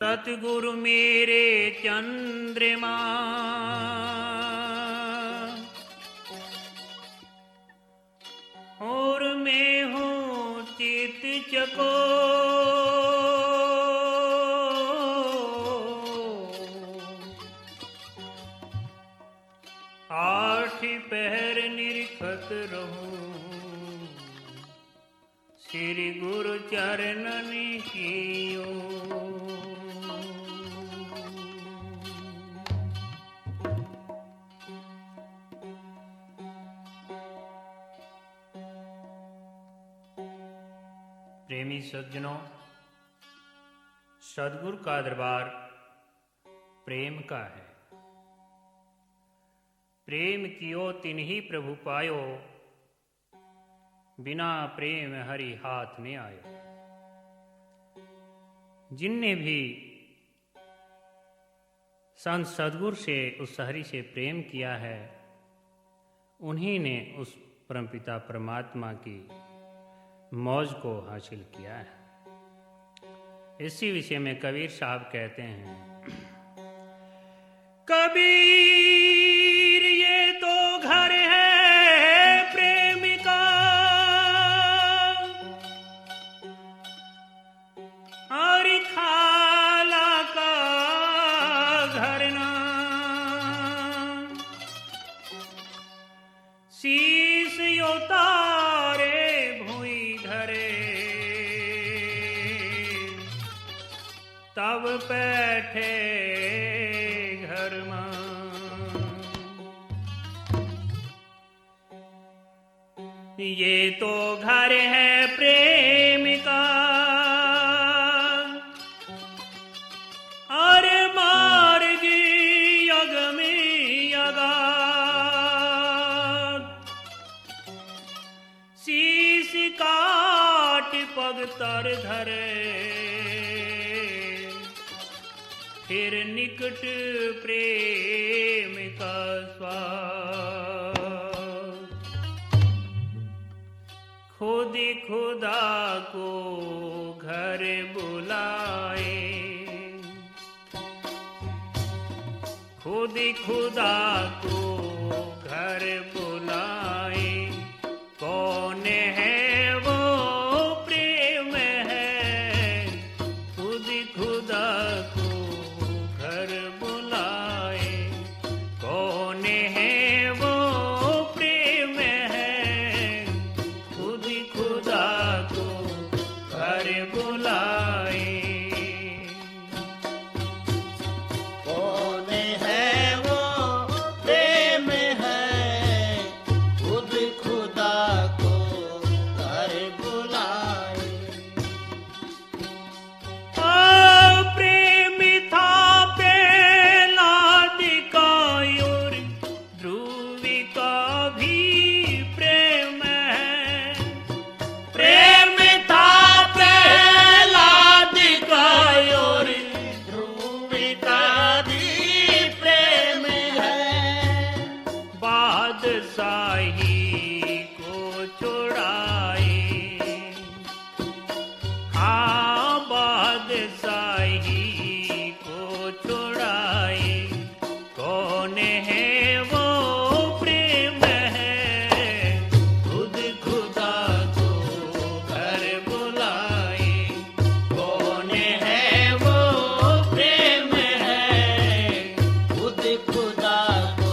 सतगुरु मेरे चंद्रमा और मैं हूँ चित चकोर। आठ पहर निरखत रहूं श्री गुरु चरणन की ओर। प्रेमी सज्जनों, सद्गुरु का दरबार प्रेम का है। प्रेम कियो तिन्ही प्रभु पायो, बिना प्रेम हरि हाथ में आयो। जिनने भी संत सद्गुरु से, उस हरि से प्रेम किया है, उन्हीं ने उस परमपिता परमात्मा की मौज को हासिल किया है। इसी विषय में कबीर साहब कहते हैं, कबीर ये तो घर है प्रेम का, और खाला का घर ना। शीश उतारे तब बैठे घर में। ये तो घर है प्रेम का, और मार्ग यग में यगात। शीश काट पग तर धरे, फिर निकट प्रेम का स्वाद। खुद खुदा को घर बुलाए, खुद खुदा को घर बुलाए। कौन है वो प्रेम है, खुद खुदा को घर बुलाए। कौन है वो प्रेम है, खुद खुदा को घर बुलाए। कौन है वो प्रेम है, खुद खुदा को घर बुलाए। प्रेम था प्रहलाद का और ध्रुवी का भी प्रेम है। प्रेम था प्रहलाद का और ध्रुव का भी प्रेम है। बादशाही को छुड़ाए, हाँ बादशाही को छुड़ाए। कौन है वो प्रेम है, खुद खुदा को घर बुलाए। कौन है वो प्रेम है, खुद खुदा को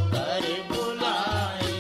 घर बुलाए।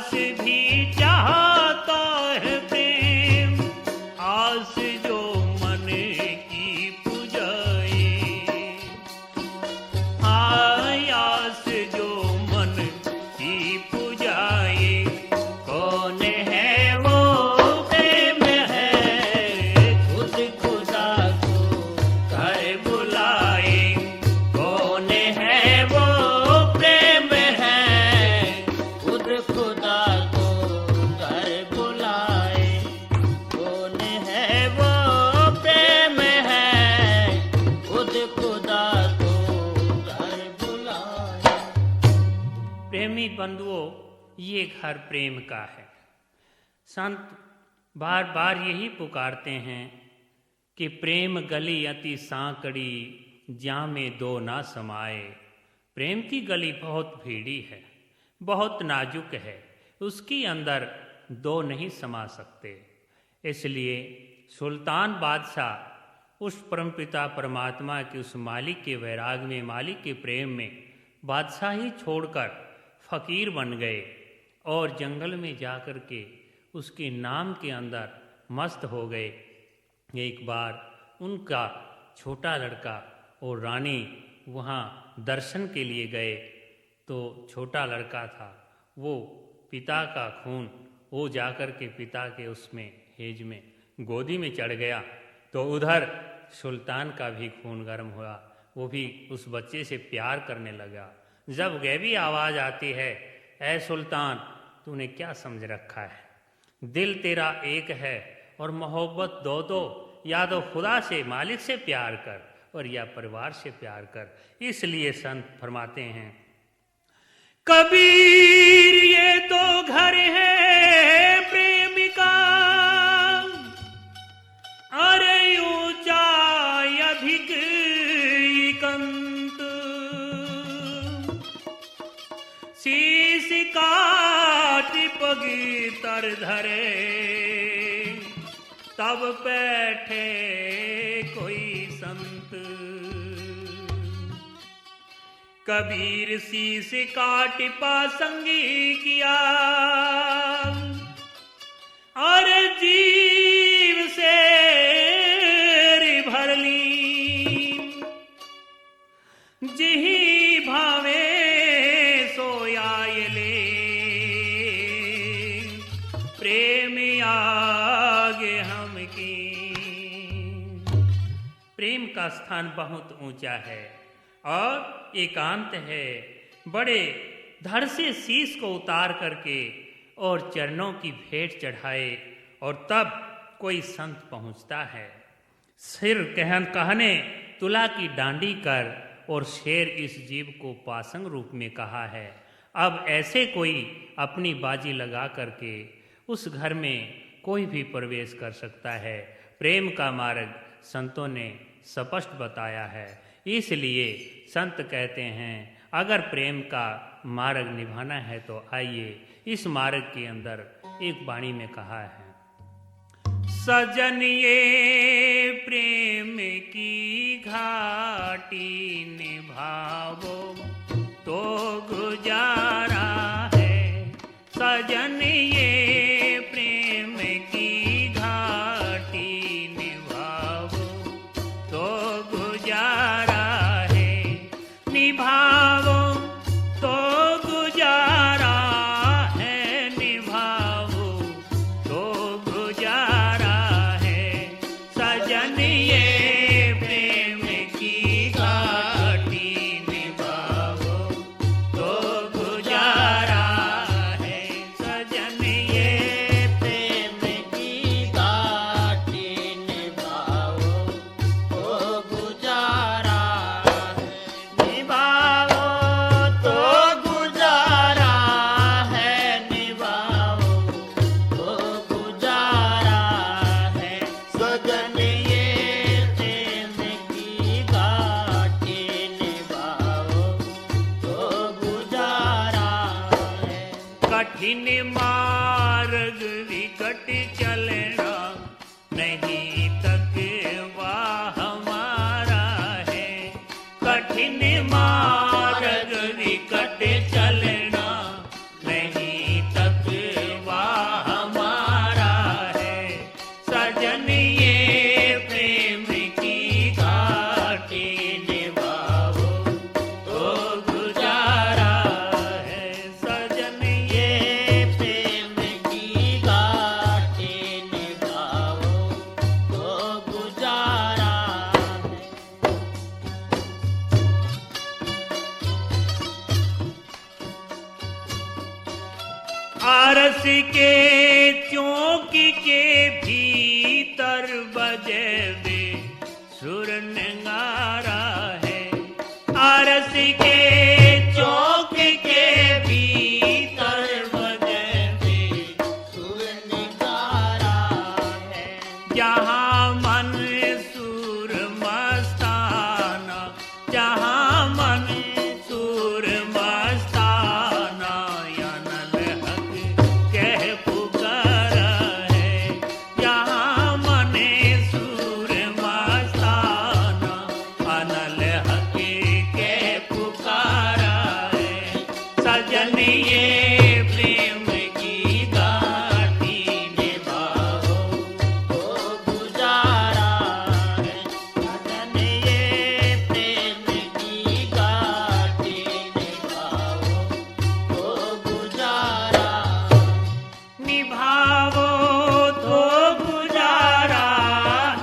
आस भी चाहता है प्रेम, आस जो मन की पुजाए, आस जो मन की पुजाए। कौन है वो प्रेम है, खुद खुदा को कर बुलाए। कौन है वो प्रेम है, खुद खुदा को कर बुलाए। कौन है वो प्रेम है, खुद खुदा को कर बुलाए। प्रेमी बंधुओं, ये घर प्रेम का है। संत बार बार यही पुकारते हैं कि प्रेम गली अति सांकड़ी, ज्यां में दो ना समाए। प्रेम की गली बहुत भीड़ी है, बहुत नाजुक है, उसके अंदर दो नहीं समा सकते। इसलिए सुल्तान बादशाह उस परमपिता परमात्मा के उस मालिक के वैराग में, मालिक के प्रेम में बादशाही छोड़कर फकीर बन गए और जंगल में जाकर के उसके नाम के अंदर मस्त हो गए। एक बार उनका छोटा लड़का और रानी वहाँ दर्शन के लिए गए, तो छोटा लड़का था, वो पिता का खून वो जाकर के पिता के उसमें हेज में गोदी में चढ़ गया, तो उधर सुल्तान का भी खून गर्म हुआ, वो भी उस बच्चे से प्यार करने लगा। जब गैबी आवाज़ आती है, ऐ सुल्तान तूने क्या समझ रखा है, दिल तेरा एक है और मोहब्बत दो दो, या तो खुदा से मालिक से प्यार कर और या परिवार से प्यार कर। इसलिए संत फरमाते हैं, कबीर ये तो घर है प्रेमिका, अरे ऊंचा अधिक कंत, शीश काट पगी तर धरे, तब बैठे कोई संत। कबीर शीश काट पासंगी किया, और जीव से भर ली, जिही भावे सोयाय ले, प्रेम आगे हम की। प्रेम का स्थान बहुत ऊंचा है और एकांत है। बड़े धड़ से शीश को उतार करके और चरणों की भेंट चढ़ाए और तब कोई संत पहुंचता है। सिर कहने तुला की डांडी कर, और शेर इस जीव को पासंग रूप में कहा है। अब ऐसे कोई अपनी बाजी लगा करके उस घर में कोई भी प्रवेश कर सकता है। प्रेम का मार्ग संतों ने स्पष्ट बताया है। इसलिए संत कहते हैं, अगर प्रेम का मार्ग निभाना है तो आइए इस मार्ग के अंदर एक वाणी में कहा है, सजन ये प्रेम की घाटी निभावो तो गुजारा है। सजन ये प्रेम की घाटी निभावो तो गुजारा है, निभावो तो गुजारा है, निभावो तो गुजारा है। सजन ये प्रेम की घाटी निभावो तो गुजारा है। सजन ये प्रेम की घाटी निभाओ तो गुजारा है, निभावो तो गुजारा है, निभाओ तो गुजारा है। सजन ये प्रेम की घाटी निभाओ तो गुजारा है। कठिन मार्ग विकट चलना नहीं तकवा हमारा है। कठिन मार्ग विकट चलना नहीं तकवा आरस के चौक के भीतर बजे वे सुर नगारा है। आरस के चौक के भीतर बजे वे सुर नगारा है। जहाँ मन सुर मस्ताना, जहाँ मन सुर मस्ताना, अनल हक कह पुकारा है। जहाँ मन सुर मस्ताना, अनल हक कह पुकारा है। सजन ये प्रेम की घाटी निभाओ तो गुजारा है। सजन ये प्रेम की घाटी निभाओ तो गुजारा निभाओ तो गुजारा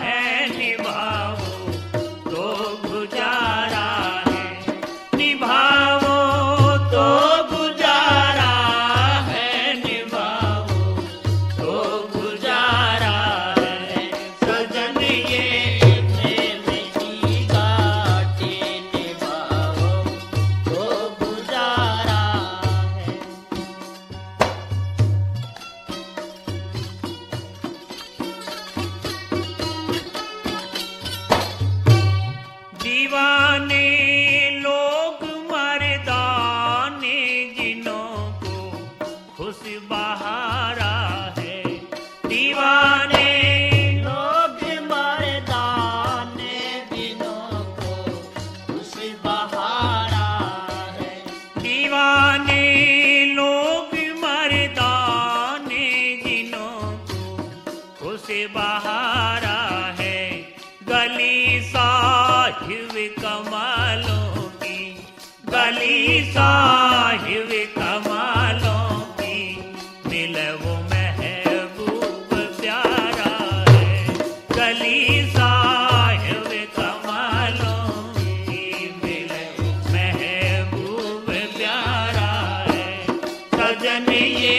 है। निभाओ तो गुजारा है। निभाओ तो गुजारा है। निभाओ तो गुजारा है। सजन ये प्रेम की घाटी निभाओ तो गुजारा है। दीवाने लोग मर्दाने जिनों को खुश बहारा है। दीवाने लोग मर्दाने दिनों को खुश बहारा है। दीवाने लोग मर्दाने जिनों को खुश बहारा है। गली साहिब कमालों की, गली साहिब कमालों की, मिले वो महबूब प्यारा है। गली साहिब कमालों की, मिले महबूब प्यारा है। सजन ये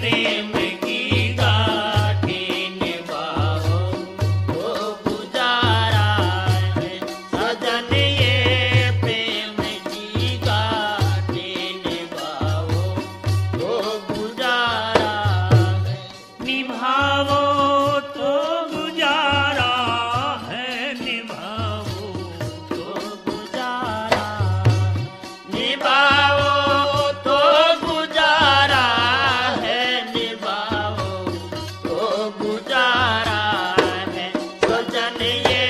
प्रेम की घाटी निभाओ तो गुजारा है। सजन ये प्रेम की घाटी निभाओ तो गुजारा है। निभाओ तो गुजारा है। निभाओ तो गुजारा निभाओ तो गुजारा है। निभाओ तो गुजारा है। सजन ये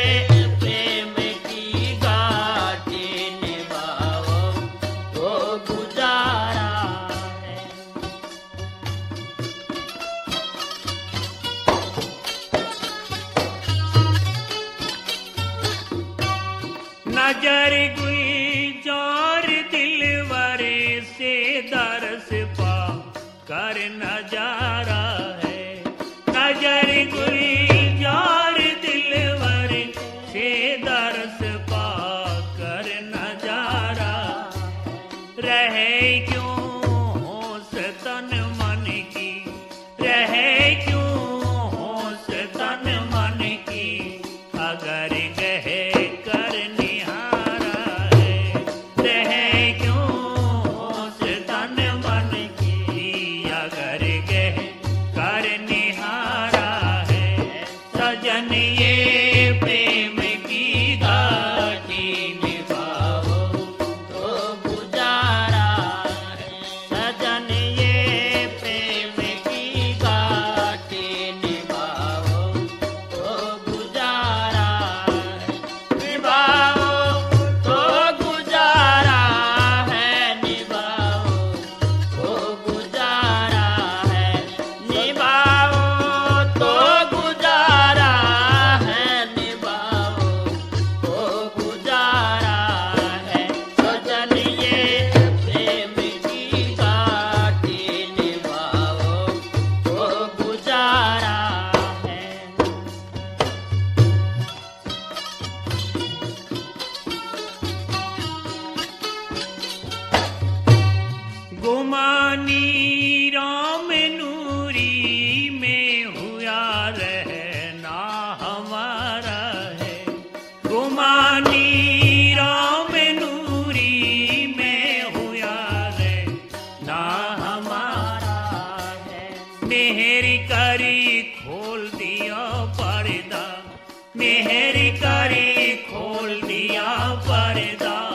प्रेम की घाटी निभाओ तो गुजारा है। नजर गुलजार दिलवर से दरस पा कर नजारा है। नजर गुलजार दिलवर से दरस पा कर नजारा रहे क्यों होश तन मन की, रहे क्यों होश तन मन की, अगर गहे कर निहारा है। रहे क्यों होश तन मन की, अगर गहे कर निहारा है। सजन ये प्रेम की घाटी निभाओ तो गुजारा है। सजन ये प्रेम मेहरी करी खोल दिया पर्दा, मेहरी करी खोल दिया पर्दा।